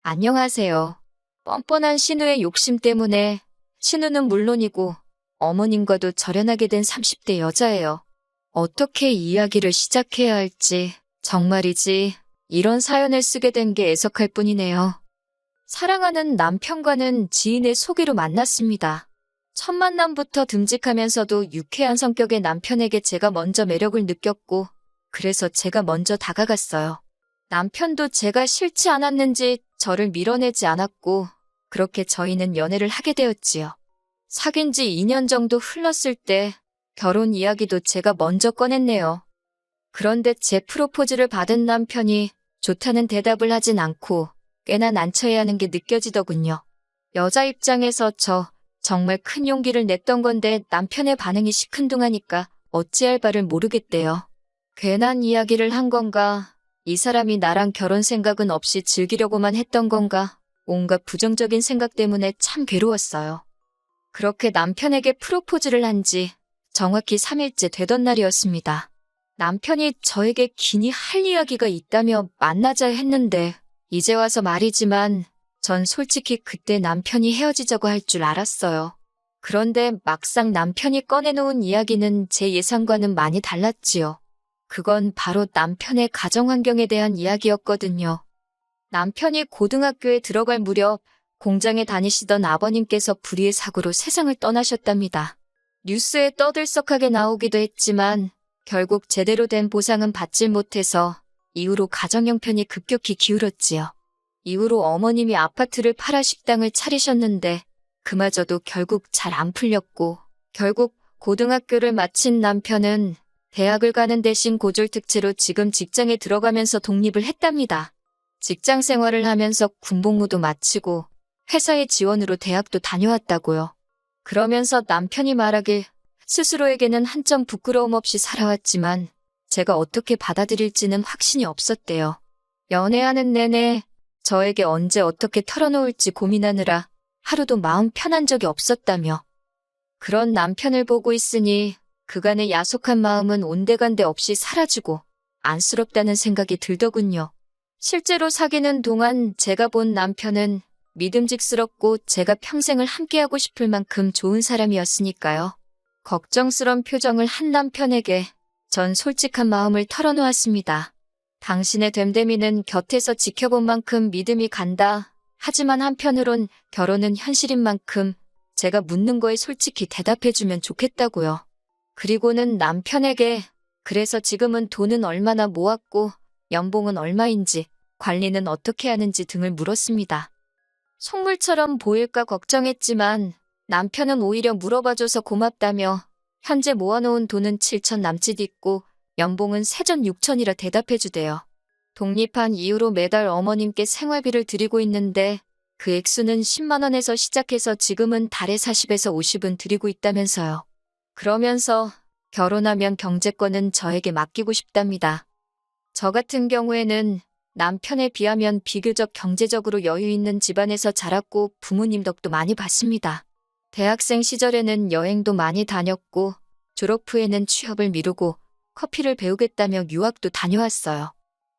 안녕하세요. 뻔뻔한 신우의 욕심 때문에 신우는 물론이고 어머님과도 절연하게 된 30대 여자예요. 어떻게 이야기를 시작해야 할지 정말이지 이런 사연을 쓰게 된 게 애석할 뿐이네요. 사랑하는 남편과는 지인의 소개로 만났습니다. 첫 만남부터 듬직하면서도 유쾌한 성격의 남편에게 제가 먼저 매력을 느꼈고 그래서 제가 먼저 다가갔어요. 남편도 제가 싫지 않았는지 저를 밀어내지 않았고 그렇게 저희는 연애를 하게 되었지요. 사귄 지 2년 정도 흘렀을 때 결혼 이야기도 제가 먼저 꺼냈네요. 그런데 제 프로포즈를 받은 남편이 좋다는 대답을 하진 않고 꽤나 난처해하는 게 느껴지더군요. 여자 입장에서 정말 큰 용기를 냈던 건데 남편의 반응이 시큰둥하니까 어찌할 바를 모르겠대요. 괜한 이야기를 한 건가? 이 사람이 나랑 결혼 생각은 없이 즐기려고만 했던 건가? 온갖 부정적인 생각 때문에 참 괴로웠어요. 그렇게 남편에게 프로포즈를 한 지 정확히 3일째 되던 날이었습니다. 남편이 저에게 기니 할 이야기가 있다며 만나자 했는데 이제 와서 말이지만 전 솔직히 그때 남편이 헤어지자고 할 줄 알았어요. 그런데 막상 남편이 꺼내놓은 이야기는 제 예상과는 많이 달랐지요. 그건 바로 남편의 가정환경에 대한 이야기였거든요. 남편이 고등학교에 들어갈 무렵 공장에 다니시던 아버님께서 불의의 사고로 세상을 떠나셨답니다. 뉴스에 떠들썩하게 나오기도 했지만 결국 제대로 된 보상은 받질 못해서 이후로 가정 형편이 급격히 기울었지요. 이후로 어머님이 아파트를 팔아 식당을 차리셨는데 그마저도 결국 잘 안 풀렸고 결국 고등학교를 마친 남편은 대학을 가는 대신 고졸특채로 지금 직장에 들어가면서 독립을 했답니다. 직장 생활을 하면서 군복무도 마치고 회사의 지원으로 대학도 다녀왔다고요. 그러면서 남편이 말하길 스스로에게는 한점 부끄러움 없이 살아왔지만 제가 어떻게 받아들일지는 확신이 없었대요. 연애하는 내내 저에게 언제 어떻게 털어놓을지 고민하느라 하루도 마음 편한 적이 없었다며. 그런 남편을 보고 있으니 그간의 야속한 마음은 온데간데 없이 사라지고 안쓰럽다는 생각이 들더군요. 실제로 사귀는 동안 제가 본 남편은 믿음직스럽고 제가 평생을 함께하고 싶을 만큼 좋은 사람이었으니까요. 걱정스런 표정을 한 남편에게 전 솔직한 마음을 털어놓았습니다. 당신의 됨됨이는 곁에서 지켜본 만큼 믿음이 간다. 하지만 한편으론 결혼은 현실인 만큼 제가 묻는 거에 솔직히 대답해주면 좋겠다고요. 그리고는 남편에게 그래서 지금은 돈은 얼마나 모았고 연봉은 얼마인지 관리는 어떻게 하는지 등을 물었습니다. 속물처럼 보일까 걱정했지만 남편은 오히려 물어봐줘서 고맙다며 현재 모아놓은 돈은 7천 남짓 있고 연봉은 세전 6천이라 대답해주대요. 독립한 이후로 매달 어머님께 생활비를 드리고 있는데 그 액수는 10만 원에서 시작해서 지금은 달에 40에서 50은 드리고 있다면서요. 그러면서 결혼하면 경제권은 저에게 맡기고 싶답니다. 저 같은 경우에는 남편에 비하면 비교적 경제적으로 여유 있는 집안에서 자랐고 부모님 덕도 많이 봤습니다. 대학생 시절에는 여행도 많이 다녔고 졸업 후에는 취업을 미루고 커피를 배우겠다며 유학도 다녀왔어요.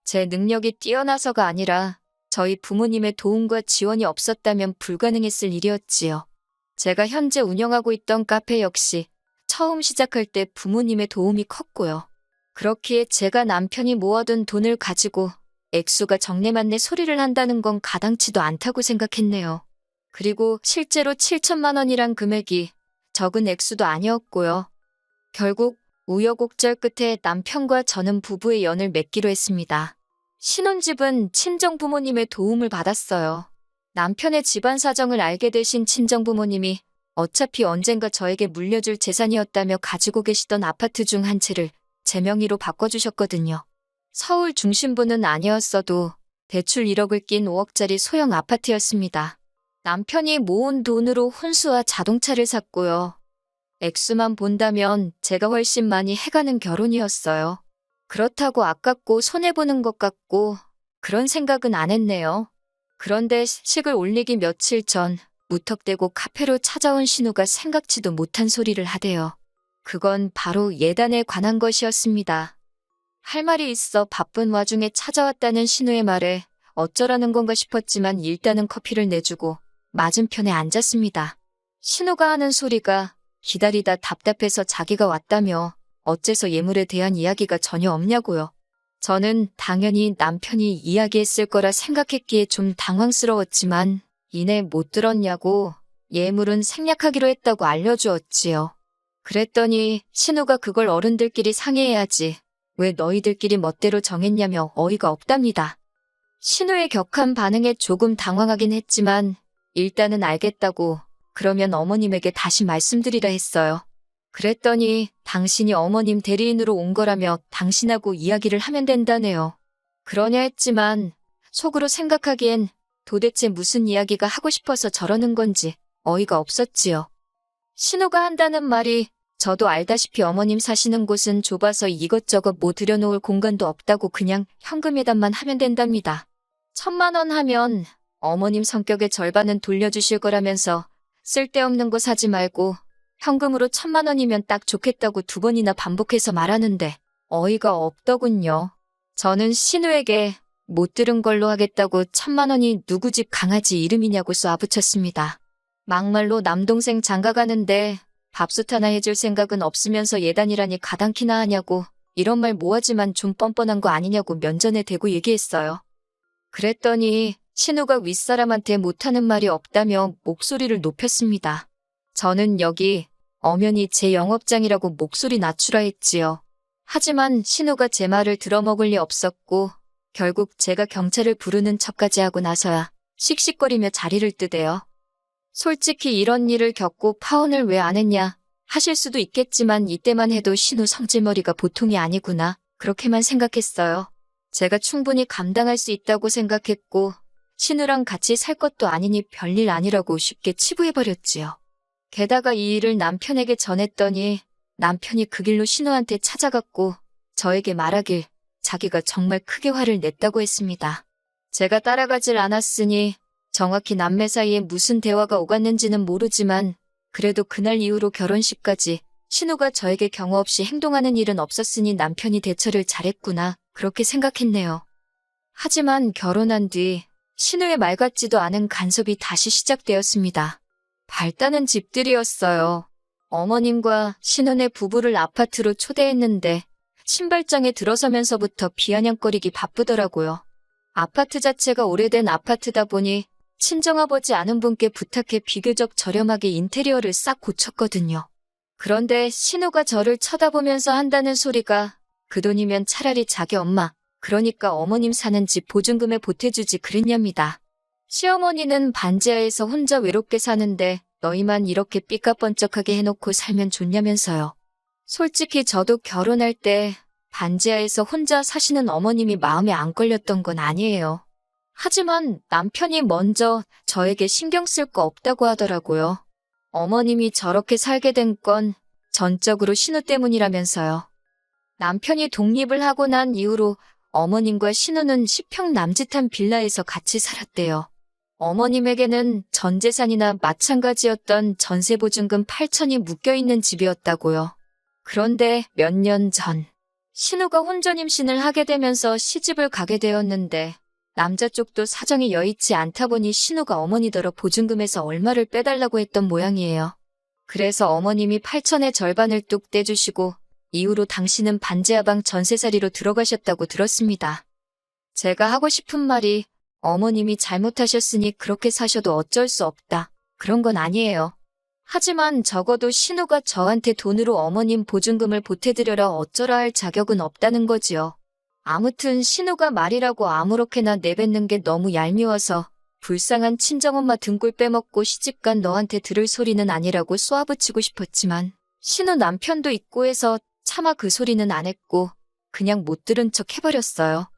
제 능력이 뛰어나서가 아니라 저희 부모님의 도움과 지원이 없었다면 불가능했을 일이었지요. 제가 현재 운영하고 있던 카페 역시 처음 시작할 때 부모님의 도움이 컸고요. 그렇기에 제가 남편이 모아둔 돈을 가지고 액수가 정내만내 소리를 한다는 건 가당치도 않다고 생각했네요. 그리고 실제로 7천만 원이란 금액이 적은 액수도 아니었고요. 결국 우여곡절 끝에 남편과 저는 부부의 연을 맺기로 했습니다. 신혼집은 친정부모님의 도움을 받았어요. 남편의 집안 사정을 알게 되신 친정부모님이 어차피 언젠가 저에게 물려줄 재산이었다며 가지고 계시던 아파트 중 한 채를 제 명의로 바꿔주셨거든요. 서울 중심부는 아니었어도 대출 1억을 낀 5억짜리 소형 아파트였습니다. 남편이 모은 돈으로 혼수와 자동차를 샀고요. 액수만 본다면 제가 훨씬 많이 해가는 결혼이었어요. 그렇다고 아깝고 손해보는 것 같고 그런 생각은 안 했네요. 그런데 식을 올리기 며칠 전 무턱대고 카페로 찾아온 신우가 생각지도 못한 소리를 하대요. 그건 바로 예단에 관한 것이었습니다. 할 말이 있어 바쁜 와중에 찾아왔다는 신우의 말에 어쩌라는 건가 싶었지만 일단은 커피를 내주고 맞은편에 앉았습니다. 신우가 하는 소리가 기다리다 답답해서 자기가 왔다며 어째서 예물에 대한 이야기가 전혀 없냐고요. 저는 당연히 남편이 이야기했을 거라 생각했기에 좀 당황스러웠지만 이내 못 들었냐고 예물은 생략하기로 했다고 알려주었지요. 그랬더니 신우가 그걸 어른들끼리 상의해야지 왜 너희들끼리 멋대로 정했냐며 어이가 없답니다. 신우의 격한 반응에 조금 당황하긴 했지만 일단은 알겠다고 그러면 어머님에게 다시 말씀드리라 했어요. 그랬더니 당신이 어머님 대리인으로 온 거라며 당신하고 이야기를 하면 된다네요. 그러냐 했지만 속으로 생각하기엔 도대체 무슨 이야기가 하고 싶어서 저러는 건지 어이가 없었지요. 신우가 한다는 말이 저도 알다시피 어머님 사시는 곳은 좁아서 이것저것 뭐 들여놓을 공간도 없다고 그냥 현금예단만 하면 된답니다. 1,000만 원 하면 어머님 성격의 절반은 돌려주실 거라면서 쓸데없는 거 사지 말고 현금으로 1,000만 원이면 딱 좋겠다고 2번이나 반복해서 말하는데 어이가 없더군요. 저는 신우에게 못 들은 걸로 하겠다고 1,000만 원이 누구 집 강아지 이름이냐고 쏘아붙였습니다. 막말로 남동생 장가가는데 밥솥 하나 해줄 생각은 없으면서 예단이라니 가당키나 하냐고 이런 말 뭐하지만 좀 뻔뻔한 거 아니냐고 면전에 대고 얘기했어요. 그랬더니 신우가 윗사람한테 못하는 말이 없다며 목소리를 높였습니다. 저는 여기 엄연히 제 영업장이라고 목소리 낮추라 했지요. 하지만 신우가 제 말을 들어먹을 리 없었고 결국 제가 경찰을 부르는 척까지 하고 나서야 씩씩거리며 자리를 뜨대요. 솔직히 이런 일을 겪고 파혼을 왜 안 했냐 하실 수도 있겠지만 이때만 해도 신우 성질머리가 보통이 아니구나 그렇게만 생각했어요. 제가 충분히 감당할 수 있다고 생각했고 신우랑 같이 살 것도 아니니 별일 아니라고 쉽게 치부해버렸지요. 게다가 이 일을 남편에게 전했더니 남편이 그 길로 신우한테 찾아갔고 저에게 말하길 자기가 정말 크게 화를 냈다고 했습니다. 제가 따라가질 않았으니 정확히 남매 사이에 무슨 대화가 오갔는지는 모르지만 그래도 그날 이후로 결혼식까지 신우가 저에게 경호 없이 행동하는 일은 없었으니 남편이 대처를 잘했구나 그렇게 생각했네요. 하지만 결혼한 뒤 신우의 말 같지도 않은 간섭이 다시 시작되었습니다. 발단은 집들이었어요. 어머님과 신우네 부부를 아파트로 초대했는데 신발장에 들어서면서부터 비아냥거리기 바쁘더라고요. 아파트 자체가 오래된 아파트다 보니 친정아버지 아는 분께 부탁해 비교적 저렴하게 인테리어를 싹 고쳤거든요. 그런데 신우가 저를 쳐다보면서 한다는 소리가 그 돈이면 차라리 자기 엄마, 그러니까 어머님 사는 집 보증금에 보태주지 그랬냐입니다. 시어머니는 반지하에서 혼자 외롭게 사는데 너희만 이렇게 삐까뻔쩍하게 해놓고 살면 좋냐면서요. 솔직히 저도 결혼할 때 반지하에서 혼자 사시는 어머님이 마음에 안 걸렸던 건 아니에요. 하지만 남편이 먼저 저에게 신경 쓸 거 없다고 하더라고요. 어머님이 저렇게 살게 된 건 전적으로 신우 때문이라면서요. 남편이 독립을 하고 난 이후로 어머님과 신우는 10평 남짓한 빌라에서 같이 살았대요. 어머님에게는 전 재산이나 마찬가지였던 전세보증금 8천이 묶여있는 집이었다고요. 그런데 몇 년 전 신우가 혼전 임신을 하게 되면서 시집을 가게 되었는데 남자 쪽도 사정이 여의치 않다 보니 신우가 어머니더러 보증금에서 얼마를 빼달라고 했던 모양이에요. 그래서 어머님이 8천의 절반을 뚝 떼주시고 이후로 당신은 반지하방 전세살이로 들어가셨다고 들었습니다. 제가 하고 싶은 말이 어머님이 잘못하셨으니 그렇게 사셔도 어쩔 수 없다. 그런 건 아니에요. 하지만 적어도 신우가 저한테 돈으로 어머님 보증금을 보태드려라 어쩌라 할 자격은 없다는 거지요. 아무튼 신우가 말이라고 아무렇게나 내뱉는 게 너무 얄미워서 불쌍한 친정엄마 등골 빼먹고 시집간 너한테 들을 소리는 아니라고 쏘아붙이고 싶었지만 신우 남편도 있고 해서 차마 그 소리는 안 했고 그냥 못 들은 척 해버렸어요.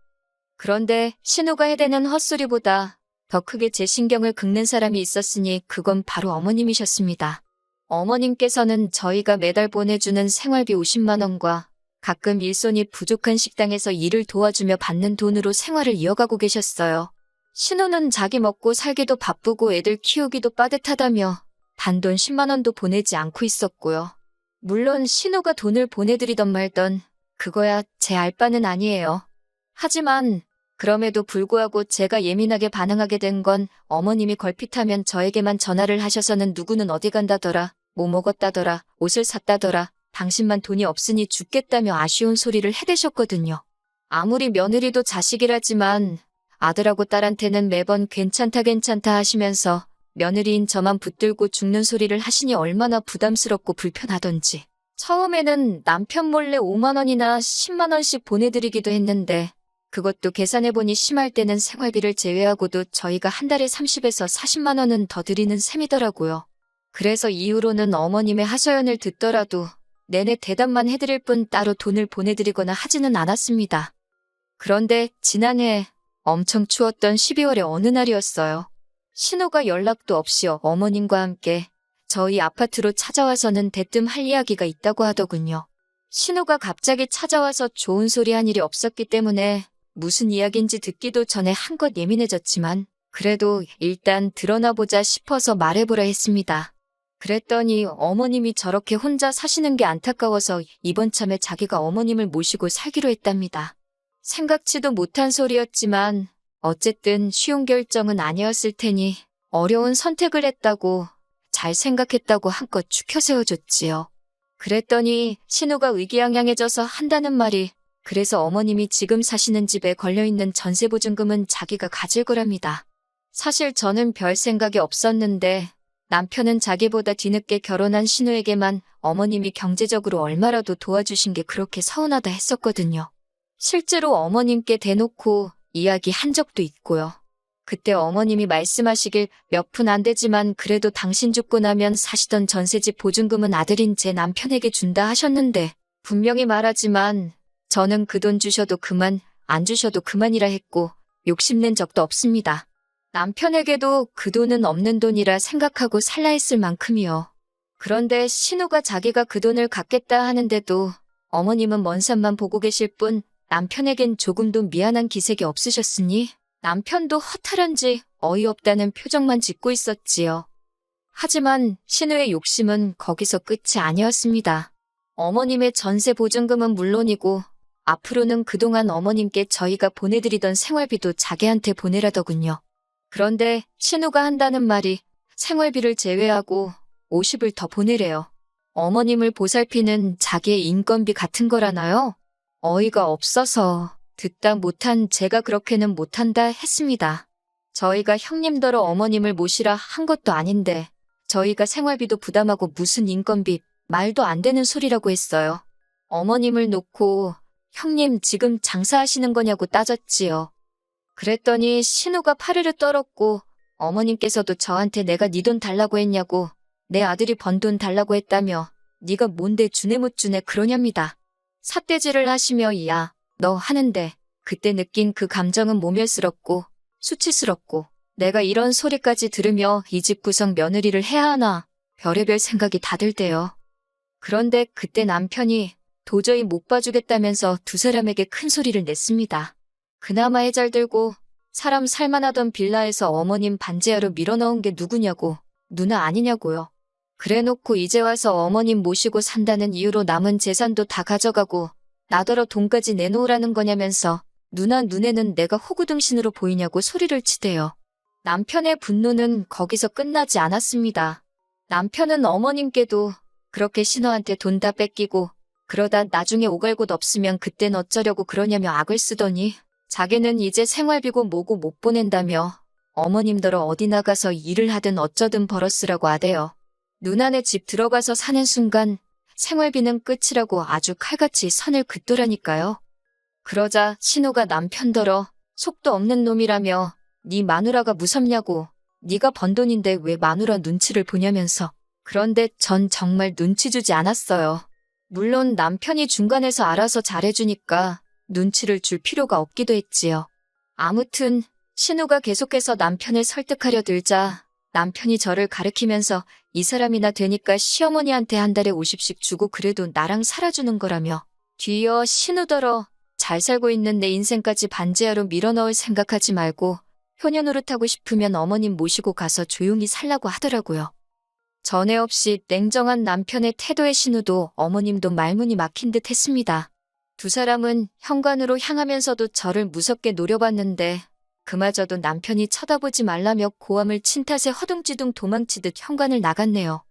그런데 신우가 해대는 헛소리보다 더 크게 제 신경을 긁는 사람이 있었으니 그건 바로 어머님이셨습니다. 어머님께서는 저희가 매달 보내주는 생활비 50만 원과 가끔 일손이 부족한 식당에서 일을 도와주며 받는 돈으로 생활을 이어가고 계셨어요. 신우는 자기 먹고 살기도 바쁘고 애들 키우기도 빠듯하다며 단돈 10만 원도 보내지 않고 있었고요. 물론 신우가 돈을 보내드리던 말던 그거야 제 알 바는 아니에요. 하지만 그럼에도 불구하고 제가 예민하게 반응하게 된 건 어머님이 걸핏하면 저에게만 전화를 하셔서는 누구는 어디 간다더라, 뭐 먹었다더라, 옷을 샀다더라, 당신만 돈이 없으니 죽겠다며 아쉬운 소리를 해대셨거든요. 아무리 며느리도 자식이라지만 아들하고 딸한테는 매번 괜찮다 괜찮다 하시면서 며느리인 저만 붙들고 죽는 소리를 하시니 얼마나 부담스럽고 불편하던지. 처음에는 남편 몰래 5만 원이나 10만 원씩 보내드리기도 했는데 그것도 계산해보니 심할 때는 생활비를 제외하고도 저희가 한 달에 30에서 40만 원은 더 드리는 셈이더라고요. 그래서 이후로는 어머님의 하소연을 듣더라도 내내 대답만 해드릴 뿐 따로 돈을 보내드리거나 하지는 않았습니다. 그런데 지난해 엄청 추웠던 12월의 어느 날이었어요. 신호가 연락도 없이 어머님과 함께 저희 아파트로 찾아와서는 대뜸 할 이야기가 있다고 하더군요. 신호가 갑자기 찾아와서 좋은 소리 한 일이 없었기 때문에 무슨 이야기인지 듣기도 전에 한껏 예민해졌지만 그래도 일단 드러나보자 싶어서 말해보라 했습니다. 그랬더니 어머님이 저렇게 혼자 사시는 게 안타까워서 이번 참에 자기가 어머님을 모시고 살기로 했답니다. 생각지도 못한 소리였지만 어쨌든 쉬운 결정은 아니었을 테니 어려운 선택을 했다고 잘 생각했다고 한껏 추켜 세워줬지요. 그랬더니 신우가 의기양양해져서 한다는 말이 그래서 어머님이 지금 사시는 집에 걸려있는 전세보증금은 자기가 가질 거랍니다. 사실 저는 별 생각이 없었는데 남편은 자기보다 뒤늦게 결혼한 신우에게만 어머님이 경제적으로 얼마라도 도와주신 게 그렇게 서운하다 했었거든요. 실제로 어머님께 대놓고 이야기한 적도 있고요. 그때 어머님이 말씀하시길 몇 푼 안 되지만 그래도 당신 죽고 나면 사시던 전세집 보증금은 아들인 제 남편에게 준다 하셨는데 분명히 말하지만 저는 그 돈 주셔도 그만, 안 주셔도 그만이라 했고 욕심낸 적도 없습니다. 남편에게도 그 돈은 없는 돈이라 생각하고 살라 했을 만큼이요. 그런데 신우가 자기가 그 돈을 갚겠다 하는데도 어머님은 먼 산만 보고 계실 뿐 남편에겐 조금도 미안한 기색이 없으셨으니 남편도 허탈한지 어이없다는 표정만 짓고 있었지요. 하지만 신우의 욕심은 거기서 끝이 아니었습니다. 어머님의 전세 보증금은 물론이고 앞으로는 그동안 어머님께 저희가 보내드리던 생활비도 자기한테 보내라더군요. 그런데 신우가 한다는 말이 생활비를 제외하고 50을 더 보내래요. 어머님을 보살피는 자기의 인건비 같은 거라나요? 어이가 없어서 듣다 못한 제가 그렇게는 못한다 했습니다. 저희가 형님더러 어머님을 모시라 한 것도 아닌데 저희가 생활비도 부담하고 무슨 인건비, 말도 안 되는 소리라고 했어요. 어머님을 놓고 형님 지금 장사하시는 거냐고 따졌지요. 그랬더니 신우가 파르르 떨었고 어머님께서도 저한테 내가 네 돈 달라고 했냐고 내 아들이 번 돈 달라고 했다며 네가 뭔데 주네 못 주네 그러냐입니다. 삿대질을 하시며 야, 너 하는데 그때 느낀 그 감정은 모멸스럽고 수치스럽고 내가 이런 소리까지 들으며 이 집 구성 며느리를 해야 하나 별의별 생각이 다 들대요. 그런데 그때 남편이 도저히 못 봐주겠다면서 두 사람에게 큰 소리를 냈습니다. 그나마 해잘들고 사람 살만하던 빌라에서 어머님 반지하로 밀어넣은 게 누구냐고 누나 아니냐고요. 그래놓고 이제 와서 어머님 모시고 산다는 이유로 남은 재산도 다 가져가고 나더러 돈까지 내놓으라는 거냐면서 누나 눈에는 내가 호구등신으로 보이냐고 소리를 치대요. 남편의 분노는 거기서 끝나지 않았습니다. 남편은 어머님께도 그렇게 신우한테 돈 다 뺏기고 그러다 나중에 오갈 곳 없으면 그땐 어쩌려고 그러냐며 악을 쓰더니 자기는 이제 생활비고 뭐고 못 보낸다며 어머님더러 어디 나가서 일을 하든 어쩌든 벌었으라고 하대요. 누나네 집 들어가서 사는 순간 생활비는 끝이라고 아주 칼같이 선을 긋더라니까요. 그러자 신우가 남편더러 속도 없는 놈이라며 네 마누라가 무섭냐고 네가 번 돈인데 왜 마누라 눈치를 보냐면서 그런데 전 정말 눈치 주지 않았어요. 물론 남편이 중간에서 알아서 잘해주니까 눈치를 줄 필요가 없기도 했지요. 아무튼 신우가 계속해서 남편을 설득하려 들자 남편이 저를 가리키면서 이 사람이나 되니까 시어머니한테 한 달에 50씩 주고 그래도 나랑 살아주는 거라며 뒤이어 신우더러 잘 살고 있는 내 인생까지 반지하로 밀어넣을 생각하지 말고 효녀 노릇하고 싶으면 어머님 모시고 가서 조용히 살라고 하더라고요. 전에 없이 냉정한 남편의 태도에 신우도 어머님도 말문이 막힌 듯 했습니다. 두 사람은 현관으로 향하면서도 저를 무섭게 노려봤는데 그마저도 남편이 쳐다보지 말라며 고함을 친 탓에 허둥지둥 도망치듯 현관을 나갔네요.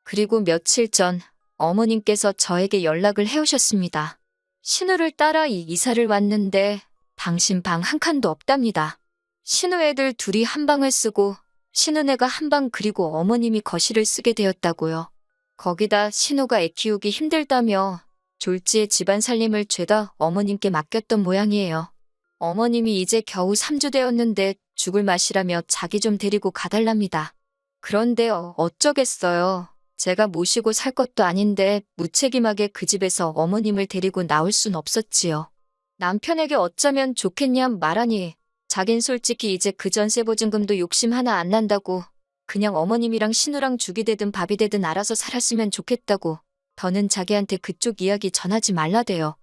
그리고 며칠 전 어머님께서 저에게 연락을 해오셨습니다. 신우를 따라 이사를 왔는데 당신 방 한 칸도 없답니다. 신우 애들 둘이 한 방을 쓰고 신우네가 한 방 그리고 어머님이 거실을 쓰게 되었다고요. 거기다 신우가 애 키우기 힘들다며 졸지에 집안 살림을 죄다 어머님께 맡겼던 모양이에요. 어머님이 이제 겨우 3주 되었는데 죽을 맛이라며 자기 좀 데리고 가달랍니다. 그런데 어쩌겠어요. 제가 모시고 살 것도 아닌데 무책임하게 그 집에서 어머님을 데리고 나올 순 없었지요. 남편에게 어쩌면 좋겠냐 말하니 자긴 솔직히 이제 그 전세 보증금도 욕심 하나 안 난다고 그냥 어머님이랑 신우랑 죽이 되든 밥이 되든 알아서 살았으면 좋겠다고 더는 자기한테 그쪽 이야기 전하지 말라대요.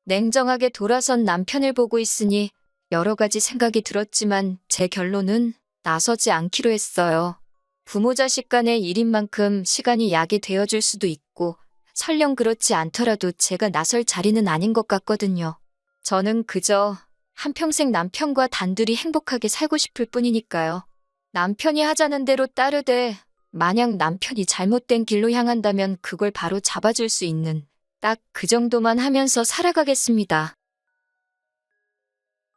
냉정하게 돌아선 남편을 보고 있으니 여러 가지 생각이 들었지만 제 결론은 나서지 않기로 했어요. 부모 자식 간의 일인 만큼 시간이 약이 되어줄 수도 있고 설령 그렇지 않더라도 제가 나설 자리는 아닌 것 같거든요. 저는 그저 한평생 남편과 단둘이 행복하게 살고 싶을 뿐이니까요. 남편이 하자는 대로 따르되 만약 남편이 잘못된 길로 향한다면 그걸 바로 잡아줄 수 있는 딱 그 정도만 하면서 살아가겠습니다.